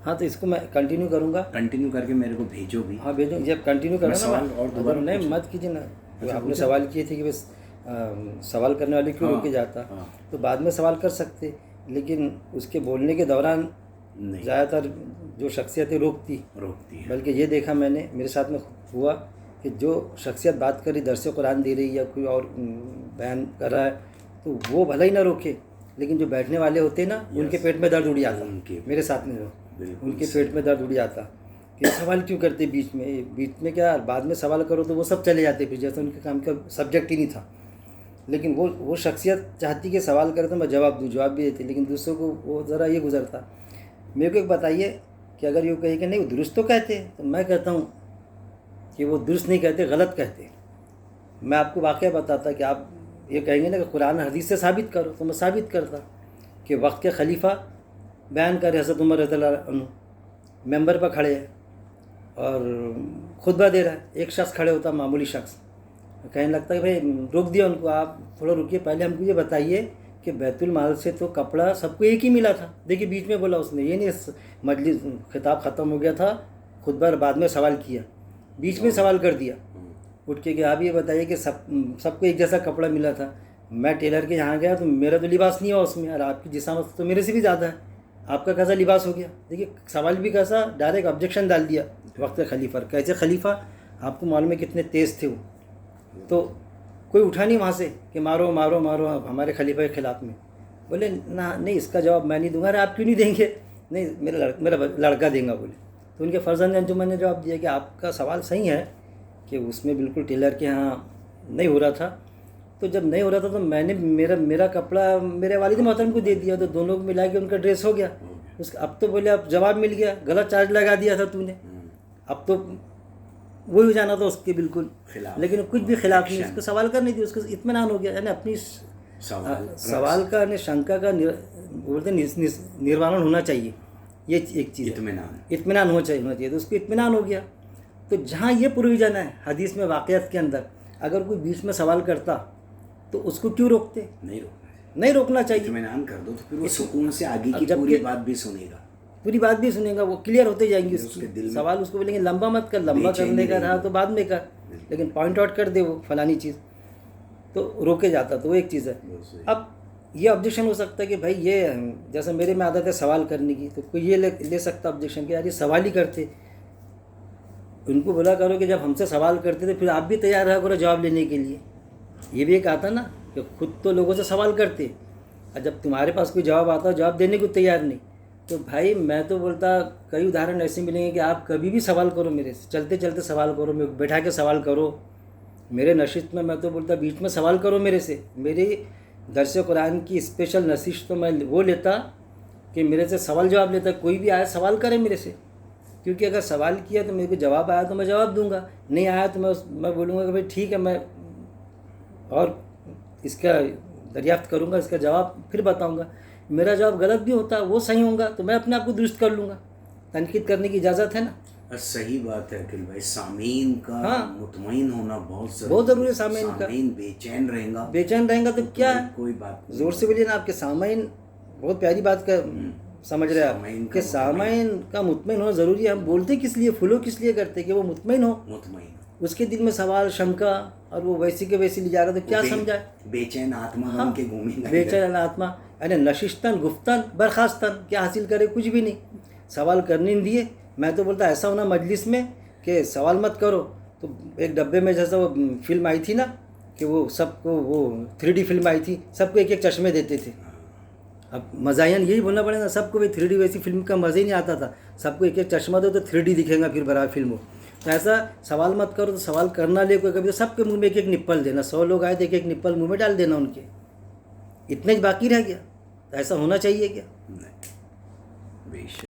हाँ, तो इसको मैं कंटिन्यू करूँगा। कंटिन्यू करके मेरे को भेजो भी। हाँ भेजो, जब कंटिन्यू करो ना। सवाल और दोबारा नहीं मत कीजिए ना। अच्छा, आपने सवाल किए थे कि बस सवाल करने वाले क्यों रोके जाता। तो बाद में सवाल कर सकते, लेकिन उसके बोलने के दौरान ज़्यादातर जो शख्सियतें रोकती है। बल्कि ये देखा मैंने, मेरे साथ में हुआ कि जो शख्सियत बात कर रही, दर्स कुरान दे रही या कोई और बयान कर रहा है, तो वो भला ही ना रोके, लेकिन जो बैठने वाले होते हैं ना, उनके पेट में दर्द उड़ जाता। मेरे साथ में उनके पेट में दर्द उड़ जाता कि सवाल क्यों करते बीच में क्या, बाद में सवाल करो तो वो सब चले जाते, फिर जैसे उनके काम का सब्जेक्ट ही नहीं था। लेकिन वो शख्सियत चाहती कि सवाल करे तो मैं जवाब दूँ, जवाब भी देती, लेकिन दूसरों को वो ज़रा ये गुजरता। मेरे को एक बताइए कि अगर यूँ कहे कि नहीं वो दुरुस्त तो कहते हैं, तो मैं कहता हूँ कि वो दुरुस्त नहीं कहते, गलत कहते। मैं आपको वाक़या बताता कि आप ये कहेंगे ना कि कुरान हदीस से साबित करो, तो मैं साबित करता कि वक्त के खलीफा बयान करे, हज़रत उमर रज़ियल्लाहु अन्हु मेंबर पर खड़े हैं और खुतबा दे रहा है। एक शख्स खड़े होता, मामूली शख्स, कहने लगता है भाई रोक दिया उनको, आप थोड़ा रुकिए, पहले हमको ये बताइए कि बैतुल माल से तो कपड़ा सबको एक ही मिला था। देखिए बीच में बोला उसने, ये नहीं मजलिस खिताब ख़त्म हो गया था, खुतबा बाद में सवाल किया, बीच में सवाल कर दिया उठ के कि आप ये बताइए कि सबको एक जैसा कपड़ा मिला था। मैं टेलर के यहाँ गया तो मेरा तो लिबास नहीं हुआ उसमें, और आपकी जिसामत तो मेरे से भी ज़्यादा है, आपका कैसा लिबास हो गया। देखिए सवाल भी कैसा, डायरेक्ट ऑब्जेक्शन डाल दिया वक्त खलीफा। कैसे खलीफा, आपको मालूम है कितने तेज़ थे वो, तो कोई उठा नहीं वहाँ से कि मारो मारो मारो हमारे खलीफा के ख़िलाफ़ में। बोले ना नहीं, इसका जवाब मैं नहीं दूंगा। अरे आप क्यों नहीं देंगे? नहीं मेरा लड़का देगा बोले। तो उनके फर्जंद अंजुमन ने जवाब दिया कि आपका सवाल सही है कि उसमें बिल्कुल टेलर के यहाँ नहीं हो रहा था, तो जब नहीं हो रहा था तो मैंने मेरा कपड़ा मेरे वालिद मोहतरम को दे दिया, तो दोनों को मिला के उनका ड्रेस हो गया। अब तो बोले अब जवाब मिल गया, गलत चार्ज लगा दिया था तूने, अब तो वही हो जाना था उसके बिल्कुल खिलाफ, लेकिन कुछ भी खिलाफ नहीं, उसको सवाल करनी थी, उसको इत्मीनान हो गया। यानी अपनी सवाल का यानी शंका का बोलते निर्वारण होना चाहिए, ये एक चीज़, इत्मीनान होना चाहिए, तो उसको इत्मीनान हो गया। तो जहाँ ये प्रोविज़न है हदीस में, वाक़यात के अंदर, अगर कोई बीच में सवाल करता तो उसको क्यों रोकते? नहीं रोकना चाहिए, इत्मीनान कर दो, तो फिर वो सुकून से आगे की पूरी बात भी सुनेगा, वो क्लियर होते जाएंगे उसके सवाल। उसको बोलेंगे लंबा मत कर, लंबा करने का रहा तो बाद में कर, लेकिन पॉइंट आउट कर दे वो फलानी चीज़, तो रोके जाता। तो वो एक चीज़ है। अब ये ऑब्जेक्शन हो सकता है कि भाई ये जैसे मेरे में आदत है सवाल करने की, तो कोई ये ले सकता ऑब्जेक्शन कि यार ये सवाल ही करते। उनको बोला करो कि जब हमसे सवाल करते थे फिर आप भी तैयार रहा करो जवाब लेने के लिए। ये भी एक आता ना कि खुद तो लोगों से सवाल करते, और जब तुम्हारे पास कोई जवाब आता जवाब देने को तैयार नहीं, तो भाई मैं तो बोलता कई उदाहरण ऐसे मिलेंगे कि आप कभी भी सवाल करो मेरे से, चलते चलते सवाल करो, बैठा के सवाल करो, मेरे नशिस्त में मैं तो बोलता बीच में सवाल करो मेरे से। मेरी दर्स कुरान की स्पेशल नशिस्त तो मैं वो लेता कि मेरे से सवाल जवाब लेता, कोई भी आया सवाल करे मेरे से, क्योंकि अगर सवाल किया तो मेरे को जवाब आया तो मैं जवाब दूंगा, नहीं आया तो मैं बोलूँगा कि भाई ठीक है, मैं और इसका दरियाफ्त करूँगा, इसका जवाब फिर बताऊँगा। मेरा जवाब गलत भी होता, वो सही होगा तो मैं अपने आप को दुरुस्त कर लूँगा। तनकीद करने की इजाज़त है ना। सही बात है अखिल भाई, सामीन का मुतमईन होना बहुत ज़रूरी है। सामीन का बेचैन रहेगा तो क्या है, कोई बात ज़ोर से बोलिए ना। आपके सामीन बहुत प्यारी बात का समझ रहे हैं आप कि सामीन का मुतमईन होना ज़रूरी है। हम बोलते किस लिए, फॉलो किस लिए करते कि वो मुतमईन हो, उसके दिल में सवाल शंका और वो वैसी के वैसी ले जा रहा, तो क्या समझाए? बेचैन आत्मा बन के घूमेगा, बेचैन आत्मा यानी नशिस्तन गुफ्तन बर्खास्तन, क्या हासिल करे? कुछ भी नहीं, सवाल करने नहीं दिए। मैं तो बोलता ऐसा होना मजलिस में कि सवाल मत करो। तो एक डब्बे में जैसा वो फिल्म आई थी ना कि वो सबको वो 3D फिल्म आई थी, सबको एक एक चश्मे देते थे। अब मज़ायन यही बोलना पड़ेगा, सबको भी 3D वैसी फिल्म का मज़ा ही नहीं आता था, सबको एक एक चश्मा दो तो 3D दिखेगा फिर बराबर फिल्म हो। तो ऐसा सवाल मत करो, तो सवाल करना ले कोई कभी तो सबके मुंह में एक एक निप्पल देना, 100 लोग आए तो एक एक निप्पल मुंह में डाल देना उनके, इतने बाकी रह गया। तो ऐसा होना चाहिए क्या? नहीं।